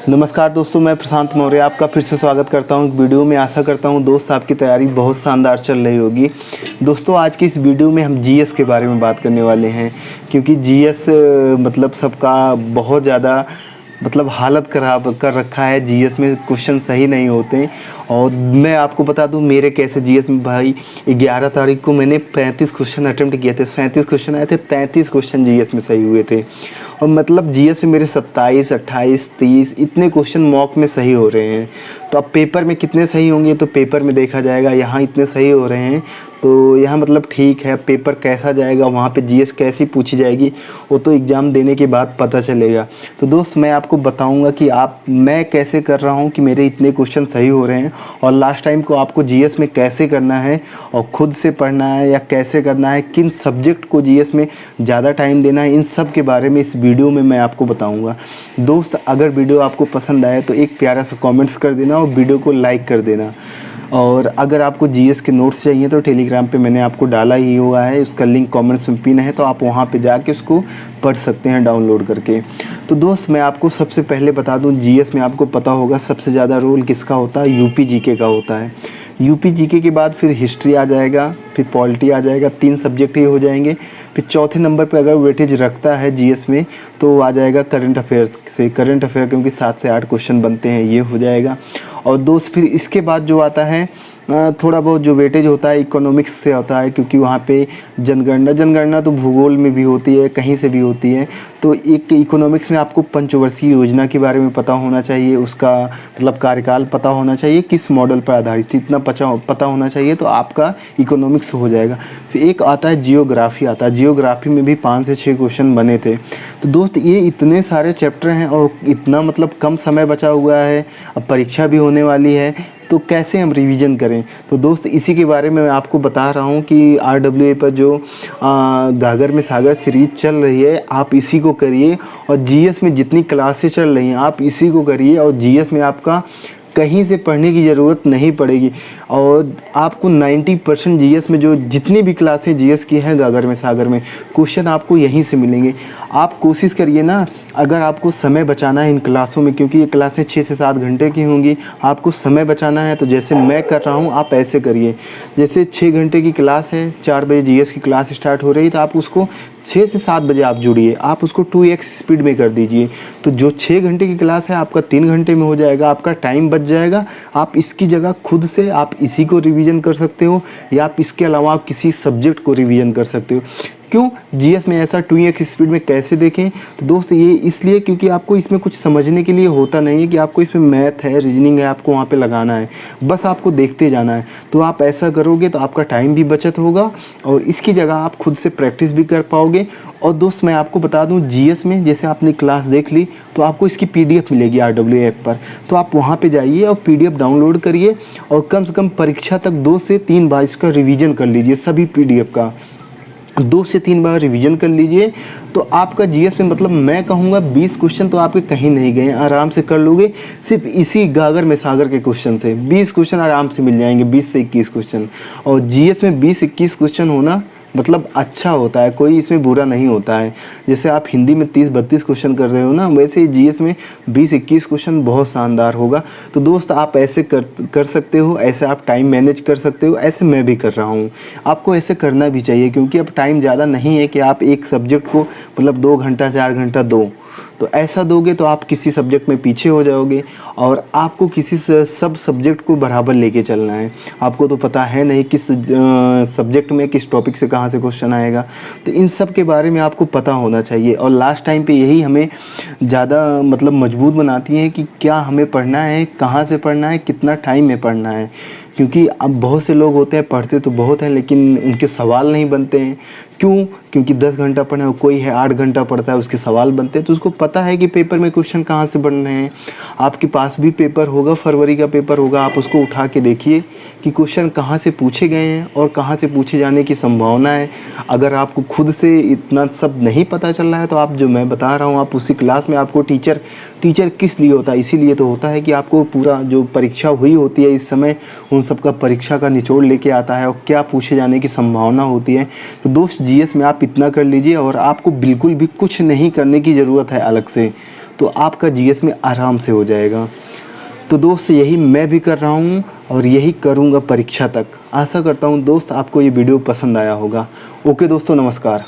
नमस्कार दोस्तों, मैं प्रशांत मौर्य आपका फिर से स्वागत करता हूं एक वीडियो में। आशा करता हूं दोस्त आपकी तैयारी बहुत शानदार चल रही होगी। दोस्तों आज की इस वीडियो में हम जीएस के बारे में बात करने वाले हैं, क्योंकि जीएस मतलब सबका बहुत ज़्यादा हालत ख़राब कर रखा है। जीएस में क्वेश्चन सही नहीं होते। और मैं आपको बता दूं मेरे कैसे जीएस में भाई 11 तारीख को मैंने 35 क्वेश्चन अटेम्प्ट किए थे। 37 क्वेश्चन आए थे, 33 क्वेश्चन जीएस में सही हुए थे। और जीएस में मेरे 27, 28, 30 इतने क्वेश्चन मॉक में सही हो रहे हैं। तो अब पेपर में कितने सही होंगे तो पेपर में देखा जाएगा। यहाँ इतने सही हो रहे हैं तो यहाँ ठीक है। पेपर कैसा जाएगा, वहाँ पे जीएस कैसी पूछी जाएगी, वो तो एग्ज़ाम देने के बाद पता चलेगा। तो दोस्त मैं आपको बताऊंगा कि मैं कैसे कर रहा हूँ कि मेरे इतने क्वेश्चन सही हो रहे हैं, और लास्ट टाइम को आपको जीएस में कैसे करना है, और खुद से पढ़ना है या कैसे करना है, किन सब्जेक्ट को जीएस में ज़्यादा टाइम देना है, इन सब के बारे में इस वीडियो में मैं आपको बताऊँगा। दोस्त अगर वीडियो आपको पसंद आए तो एक प्यारा सा कॉमेंट्स कर देना और वीडियो को लाइक कर देना। और अगर आपको जीएस के नोट्स चाहिए तो टेलीग्राम पे मैंने आपको डाला ही हुआ है, उसका लिंक कमेंट्स में पिन है, तो आप वहाँ पे जाके उसको पढ़ सकते हैं डाउनलोड करके। तो दोस्त मैं आपको सबसे पहले बता दूं, जीएस में आपको पता होगा सबसे ज़्यादा रोल किसका होता है, यूपी जीके का होता है। यूपी जीके के बाद फिर हिस्ट्री आ जाएगा, फिर पॉलिटी आ जाएगा। 3 सब्जेक्ट ही हो जाएंगे। फिर चौथे नंबर पे अगर वेटेज रखता है जीएस में तो आ जाएगा करंट अफेयर्स से। करंट अफेयर क्योंकि 7 से 8 क्वेश्चन बनते हैं, ये हो जाएगा। और दोस्त फिर इसके बाद जो आता है थोड़ा बहुत जो वेटेज होता है इकोनॉमिक्स से होता है, क्योंकि वहाँ पे जनगणना तो भूगोल में भी होती है, कहीं से भी होती है। तो एक इकोनॉमिक्स में आपको पंचवर्षीय योजना के बारे में पता होना चाहिए, उसका कार्यकाल पता होना चाहिए, किस मॉडल पर आधारित, इतना पता होना चाहिए, तो आपका इकोनॉमिक्स हो जाएगा। फिर एक आता है जियोग्राफी आता है। जियोग्राफी में भी 5 से 6 क्वेश्चन बने थे। तो दोस्त ये इतने सारे चैप्टर हैं और इतना कम समय बचा हुआ है, अब परीक्षा भी होने वाली है, तो कैसे हम रिवीजन करें। तो दोस्त इसी के बारे में मैं आपको बता रहा हूँ कि RWA पर जो गागर में सागर सीरीज चल रही है, आप इसी को करिए। और जीएस में जितनी क्लासेस चल रही हैं आप इसी को करिए, और जीएस में आपका कहीं से पढ़ने की ज़रूरत नहीं पड़ेगी। और आपको 90% जीएस में जो जितनी भी क्लासें जीएस की हैं गागर में सागर में, क्वेश्चन आपको यहीं से मिलेंगे। आप कोशिश करिए ना, अगर आपको समय बचाना है इन क्लासों में, क्योंकि ये क्लासें 6 से 7 घंटे की होंगी, आपको समय बचाना है तो जैसे मैं कर रहा हूँ आप ऐसे करिए। जैसे 6 घंटे की क्लास है, 4 बजे जीएस की क्लास स्टार्ट हो रही है, तो आप उसको 6 से 7 बजे आप जुड़िए, आप उसको 2x स्पीड में कर दीजिए। तो जो 6 घंटे की क्लास है आपका 3 घंटे में हो जाएगा, आपका टाइम बच जाएगा। आप इसकी जगह खुद से आप इसी को रिवीजन कर सकते हो, या आप इसके अलावा आप किसी सब्जेक्ट को रिवीजन कर सकते हो। क्यों जीएस में ऐसा 2x स्पीड में कैसे देखें तो दोस्त ये इसलिए क्योंकि आपको इसमें कुछ समझने के लिए होता नहीं है कि आपको इसमें मैथ है, रीजनिंग है, आपको वहाँ पे लगाना है, बस आपको देखते जाना है। तो आप ऐसा करोगे तो आपका टाइम भी बचत होगा, और इसकी जगह आप खुद से प्रैक्टिस भी कर पाओगे। और दोस्त मैं आपको बता दूं, जीएस में जैसे आपने क्लास देख ली तो आपको इसकी पीडीएफ मिलेगी RWA ऐप पर, तो आप वहाँ पे जाइए और पीडीएफ डाउनलोड करिए, और कम से कम परीक्षा तक 2 से 3 बार इसका रिवीजन कर लीजिए। सभी पीडीएफ का 2 से 3 बार रिवीजन कर लीजिए, तो आपका जीएस में मैं कहूँगा 20 क्वेश्चन तो आपके कहीं नहीं गए, आराम से कर लोगे। सिर्फ इसी गागर में सागर के क्वेश्चन से 20 क्वेश्चन आराम से मिल जाएंगे, 20 से 21 क्वेश्चन। और जीएस में 20-21 क्वेश्चन होना अच्छा होता है, कोई इसमें बुरा नहीं होता है। जैसे आप हिंदी में 30-32 क्वेश्चन कर रहे हो ना, वैसे ही जीएस में 20-21 क्वेश्चन बहुत शानदार होगा। तो दोस्त आप ऐसे कर सकते हो, ऐसे आप टाइम मैनेज कर सकते हो, ऐसे मैं भी कर रहा हूँ। आपको ऐसे करना भी चाहिए, क्योंकि अब टाइम ज़्यादा नहीं है कि आप एक सब्जेक्ट को 2 घंटा 4 घंटा दो। तो ऐसा दोगे तो आप किसी सब्जेक्ट में पीछे हो जाओगे, और आपको किसी सब सब्जेक्ट को बराबर लेके चलना है। आपको तो पता है नहीं किस सब्जेक्ट में किस टॉपिक से कहाँ से क्वेश्चन आएगा, तो इन सब के बारे में आपको पता होना चाहिए। और लास्ट टाइम पे यही हमें ज़्यादा मजबूत बनाती है कि क्या हमें पढ़ना है, कहाँ से पढ़ना है, कितना टाइम में पढ़ना है। क्योंकि अब बहुत से लोग होते हैं पढ़ते तो बहुत हैं, लेकिन उनके सवाल नहीं बनते हैं। क्यों? क्योंकि 10 घंटा पढ़े, कोई है 8 घंटा पढ़ता है, उसके सवाल बनते हैं, तो उसको पता है कि पेपर में क्वेश्चन कहाँ से बन रहे हैं। आपके पास भी पेपर होगा, फरवरी का पेपर होगा, आप उसको उठा के देखिए कि क्वेश्चन कहाँ से पूछे गए हैं और कहाँ से पूछे जाने की संभावना है। अगर आपको खुद से इतना सब नहीं पता चल रहा है तो आप जो मैं बता रहा हूँ, आप उसी क्लास में आपको टीचर किस लिए होता है, इसीलिए तो होता है कि आपको पूरा जो परीक्षा हुई होती है इस समय, उन सबका परीक्षा का निचोड़ लेके आता है और क्या पूछे जाने की संभावना होती है। तो दोस्त जीएस में आप इतना कर लीजिए, और आपको बिल्कुल भी कुछ नहीं करने की ज़रूरत है अलग से। तो आपका जीएस में आराम से हो जाएगा। तो दोस्त यही मैं भी कर रहा हूँ और यही करूँगा परीक्षा तक। आशा करता हूँ दोस्त आपको ये वीडियो पसंद आया होगा। ओके दोस्तों, नमस्कार।